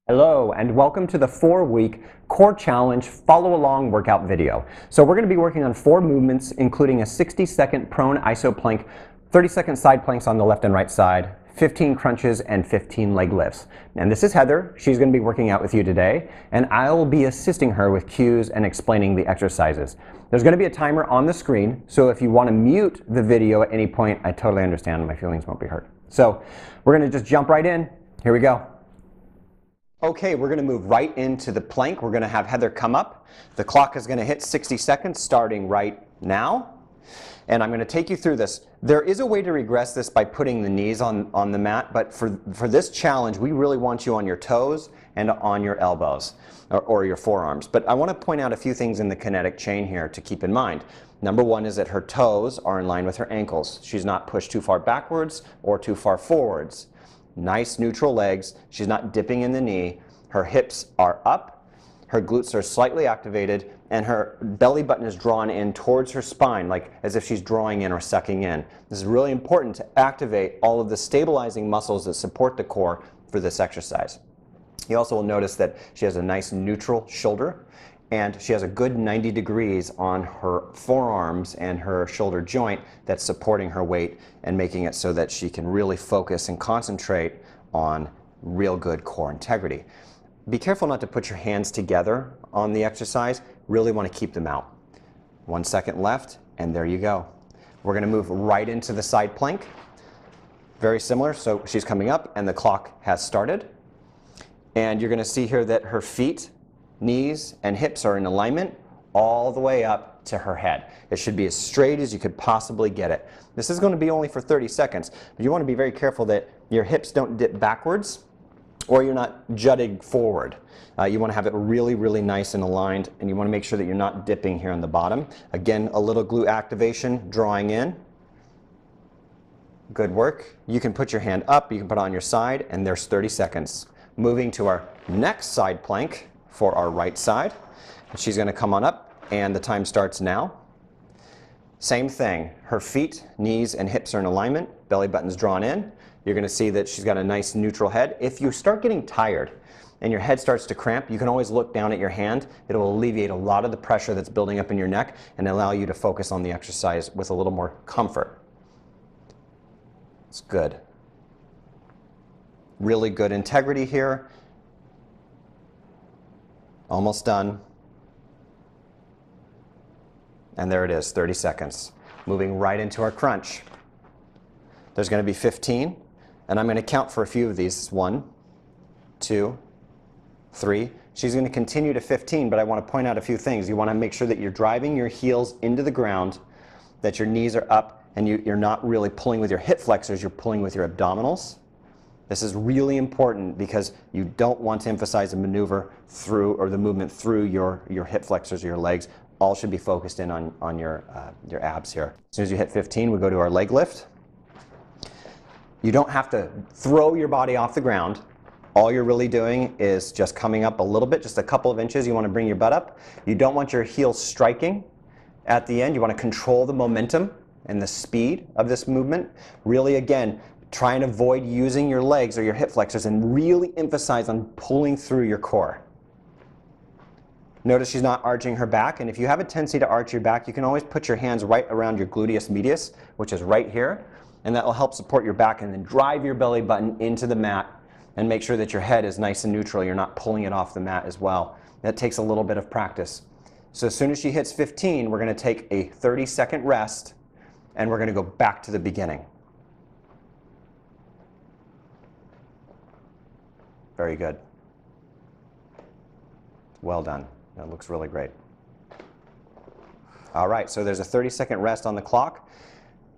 Hello and welcome to the 4-week Core Challenge follow-along workout video. So we're going to be working on 4 movements, including a 60-second prone iso plank, 30-second side planks on the left and right side, 15 crunches, and 15 leg lifts. And this is Heather. She's going to be working out with you today, and I'll be assisting her with cues and explaining the exercises. There's going to be a timer on the screen, so if you want to mute the video at any point, I totally understand. My feelings won't be hurt. So we're going to just jump right in. Here we go. Okay, we're going to move right into the plank. We're going to have Heather come up. The clock is going to hit 60 seconds starting right now. And I'm going to take you through this. There is a way to regress this by putting the knees on the mat, but for this challenge, we really want you on your toes and on your elbows or your forearms. But I want to point out a few things in the kinetic chain here to keep in mind. Number one is that her toes are in line with her ankles. She's not pushed too far backwards or too far forwards. Nice neutral legs. She's not dipping in the knee. Her hips are up. Her glutes are slightly activated, and her belly button is drawn in towards her spine, like as if she's drawing in or sucking in. This is really important to activate all of the stabilizing muscles that support the core for this exercise. You also will notice that she has a nice neutral shoulder, and she has a good 90 degrees on her forearms and her shoulder joint that's supporting her weight and making it so that she can really focus and concentrate on real good core integrity. Be careful not to put your hands together on the exercise. Really want to keep them out. 1 second left, and there you go. We're going to move right into the side plank. Very similar, so she's coming up and the clock has started. And you're going to see here that her feet, knees, and hips are in alignment all the way up to her head. It should be as straight as you could possibly get it. This is going to be only for 30 seconds, but you want to be very careful that your hips don't dip backwards or you're not jutting forward. You want to have it really, really nice and aligned, and you want to make sure that you're not dipping here on the bottom. Again, a little glute activation, drawing in. Good work. You can put your hand up, you can put it on your side, and there's 30 seconds. Moving to our next side plank for our right side. She's going to come on up, and the time starts now. Same thing. Her feet, knees, and hips are in alignment. Belly button's drawn in. You're going to see that she's got a nice neutral head. If you start getting tired and your head starts to cramp, you can always look down at your hand. It will alleviate a lot of the pressure that's building up in your neck and allow you to focus on the exercise with a little more comfort. It's good. Really good integrity here. Almost done. And there it is, 30 seconds. Moving right into our crunch. There's going to be 15, and I'm going to count for a few of these. 1, 2, 3. She's going to continue to 15, but I want to point out a few things. You want to make sure that you're driving your heels into the ground, that your knees are up, and you're not really pulling with your hip flexors, you're pulling with your abdominals. This is really important because you don't want to emphasize a maneuver through, or the movement through your hip flexors or your legs. All should be focused in on your abs here. As soon as you hit 15, we go to our leg lift. You don't have to throw your body off the ground. All you're really doing is just coming up a little bit, just a couple of inches. You want to bring your butt up. You don't want your heels striking at the end. You want to control the momentum and the speed of this movement. Really, again, try and avoid using your legs or your hip flexors and really emphasize on pulling through your core. Notice she's not arching her back, and if you have a tendency to arch your back, you can always put your hands right around your gluteus medius, which is right here, and that will help support your back, and then drive your belly button into the mat and make sure that your head is nice and neutral. You're not pulling it off the mat as well. That takes a little bit of practice. So as soon as she hits 15, we're going to take a 30-second rest, and we're going to go back to the beginning. Very good. Well done. That looks really great. All right, so there's a 30-second rest on the clock.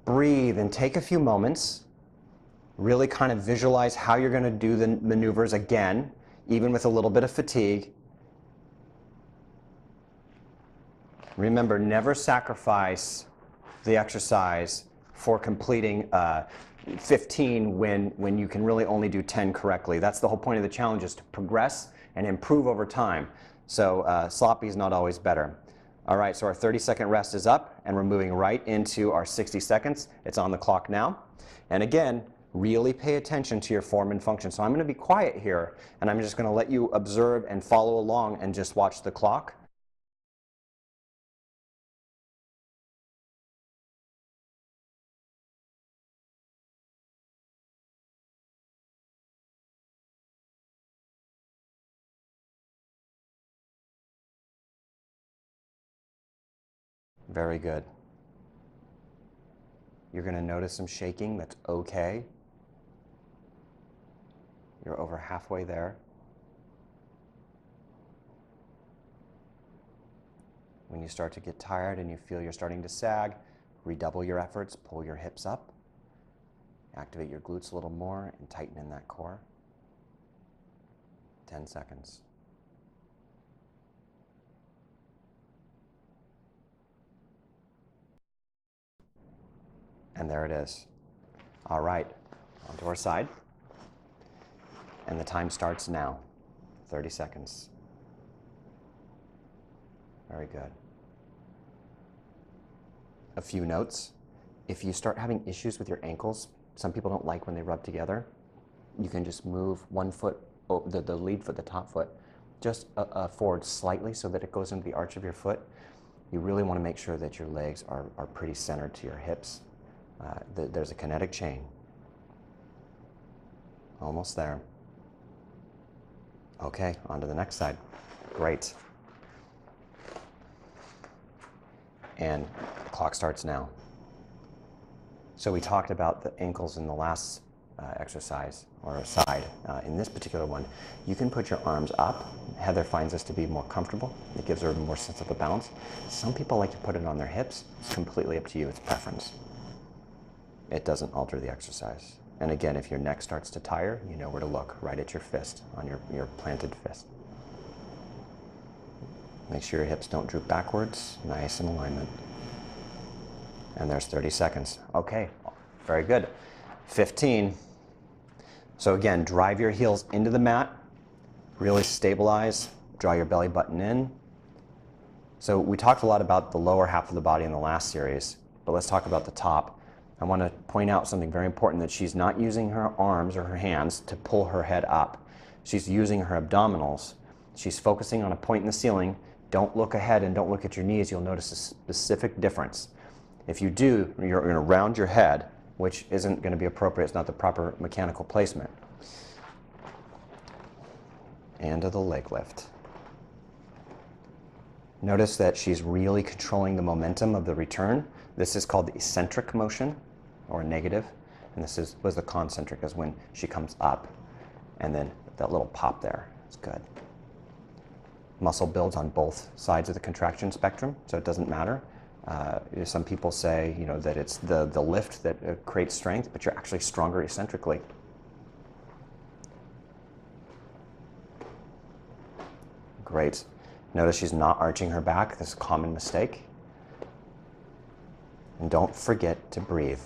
Breathe and take a few moments. Really kind of visualize how you're going to do the maneuvers again, even with a little bit of fatigue. Remember, never sacrifice the exercise for completing 15 when you can really only do 10 correctly. That's the whole point of the challenge, is to progress and improve over time. So sloppy is not always better. All right, so our 30-second rest is up, and we're moving right into our 60 seconds. It's on the clock now. And again, Really pay attention to your form and function. So I'm going to be quiet here, and I'm just going to let you observe and follow along and just watch the clock. Very good. You're going to notice some shaking. That's okay. You're over halfway there. When you start to get tired and you feel you're starting to sag, redouble your efforts, pull your hips up, activate your glutes a little more, and tighten in that core. 10 seconds. And there it is. All right, onto our side. And the time starts now. 30 seconds. Very good. A few notes. If you start having issues with your ankles, some people don't like when they rub together, you can just move one foot, the lead foot, the top foot, just forward slightly so that it goes into the arch of your foot. You really want to make sure that your legs are pretty centered to your hips. There's a kinetic chain. Almost there. Okay, on to the next side. Great. And the clock starts now. So we talked about the ankles in the last exercise, or side. In this particular one, you can put your arms up. Heather finds this to be more comfortable. It gives her more sense of a balance. Some people like to put it on their hips. It's completely up to you. It's preference. It doesn't alter the exercise. And again, if your neck starts to tire, you know where to look, right at your fist, on your planted fist. Make sure your hips don't droop backwards, nice in alignment. And there's 30 seconds. Okay, very good. 15. So again, drive your heels into the mat, really stabilize, draw your belly button in. So we talked a lot about the lower half of the body in the last series, but let's talk about the top. I want to point out something very important, that she's not using her arms or her hands to pull her head up. She's using her abdominals. She's focusing on a point in the ceiling. Don't look ahead and don't look at your knees. You'll notice a specific difference. If you do, you're going to round your head, which isn't going to be appropriate. It's not the proper mechanical placement. And to the leg lift. Notice that she's really controlling the momentum of the return. This is called the eccentric motion, or negative, and this was the concentric, as when she comes up, and then that little pop there. It's good. Muscle builds on both sides of the contraction spectrum, so it doesn't matter. Some people say, you know, that it's the lift that creates strength, but you're actually stronger eccentrically. Great. Notice she's not arching her back. This is a common mistake. And don't forget to breathe.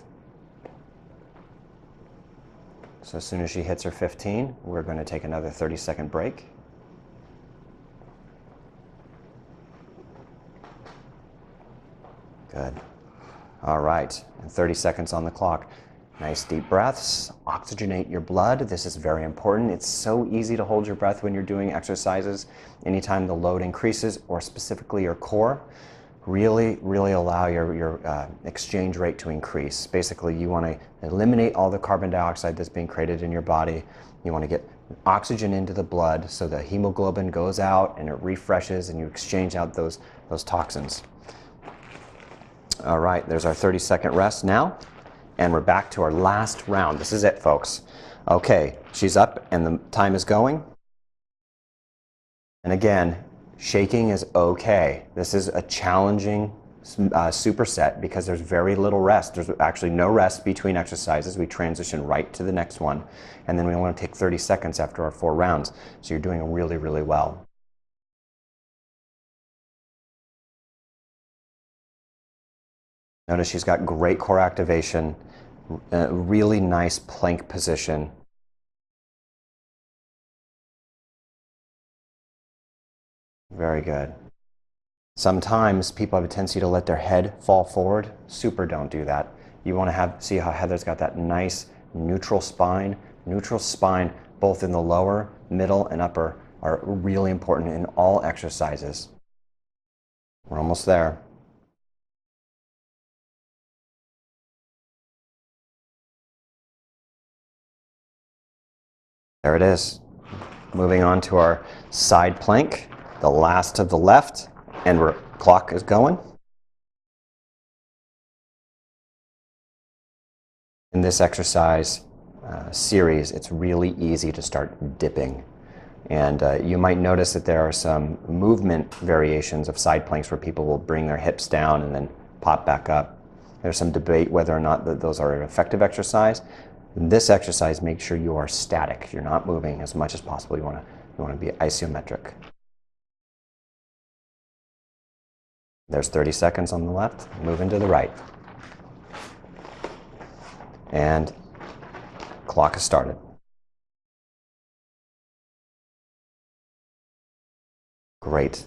So as soon as she hits her 15, we're going to take another 30-second break. Good. All right, and 30 seconds on the clock. Nice deep breaths. Oxygenate your blood. This is very important. It's so easy to hold your breath when you're doing exercises. Anytime the load increases, or specifically your core, really allow your exchange rate to increase. Basically, you want to eliminate all the carbon dioxide that's being created in your body. You want to get oxygen into the blood so the hemoglobin goes out and it refreshes, and you exchange out those toxins. All right, there's our 30-second rest now, and we're back to our last round. This is it, folks. Okay, she's up and the time is going. And again, shaking is okay. This is a challenging superset because there's very little rest. There's actually no rest between exercises. We transition right to the next one, and then we want to take 30 seconds after our 4 rounds. So you're doing really well. Notice she's got great core activation, really nice plank position. Very good. Sometimes people have a tendency to let their head fall forward. Super don't do that. You want to see how Heather's got that nice neutral spine. Neutral spine, both in the lower, middle, and upper, are really important in all exercises. We're almost there. There it is. Moving on to our side plank, the last of the left, and our clock is going. In this exercise series, it's really easy to start dipping. And you might notice that there are some movement variations of side planks where people will bring their hips down and then pop back up. There's some debate whether or not those are an effective exercise. In this exercise, make sure you are static. You're not moving as much as possible. You want to be isometric. There's 30 seconds on the left. Moving to the right. And clock has started. Great.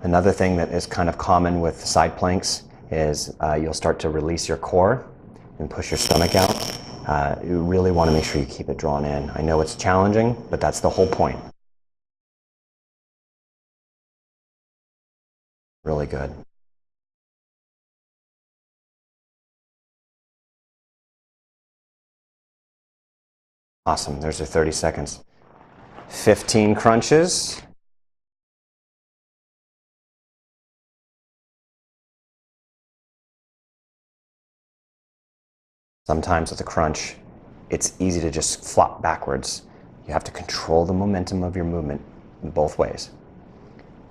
Another thing that is kind of common with side planks is you'll start to release your core and push your stomach out. You really want to make sure you keep it drawn in. I know it's challenging, but that's the whole point. Really good. Awesome. There's your 30 seconds. 15 crunches. Sometimes with a crunch, it's easy to just flop backwards. You have to control the momentum of your movement in both ways.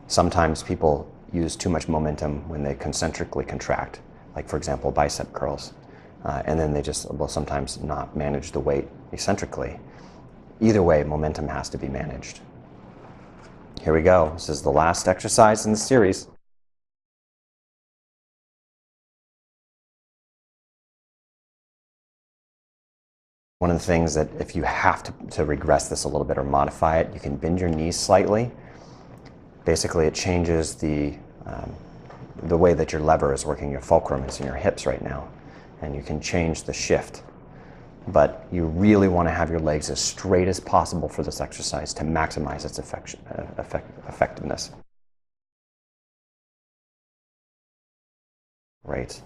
Sometimes people use too much momentum when they concentrically contract, like for example bicep curls, and then they just will sometimes not manage the weight eccentrically. Either way, momentum has to be managed. Here we go. This is the last exercise in the series. One of the things that if you have to regress this a little bit or modify it, you can bend your knees slightly. Basically, it changes the way that your lever is working. Your fulcrum is in your hips right now, and you can change the shift. But you really want to have your legs as straight as possible for this exercise to maximize its effectiveness. Great.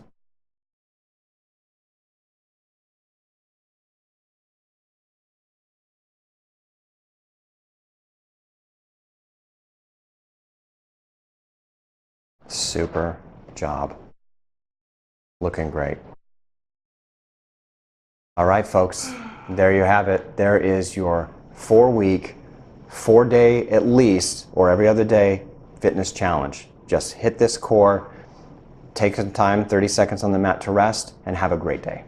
Super job. Looking great. All right, folks, there you have it. There is your 4-week, 4-day at least, or every other day fitness challenge. Just hit this core, take some time, 30 seconds on the mat to rest, and have a great day.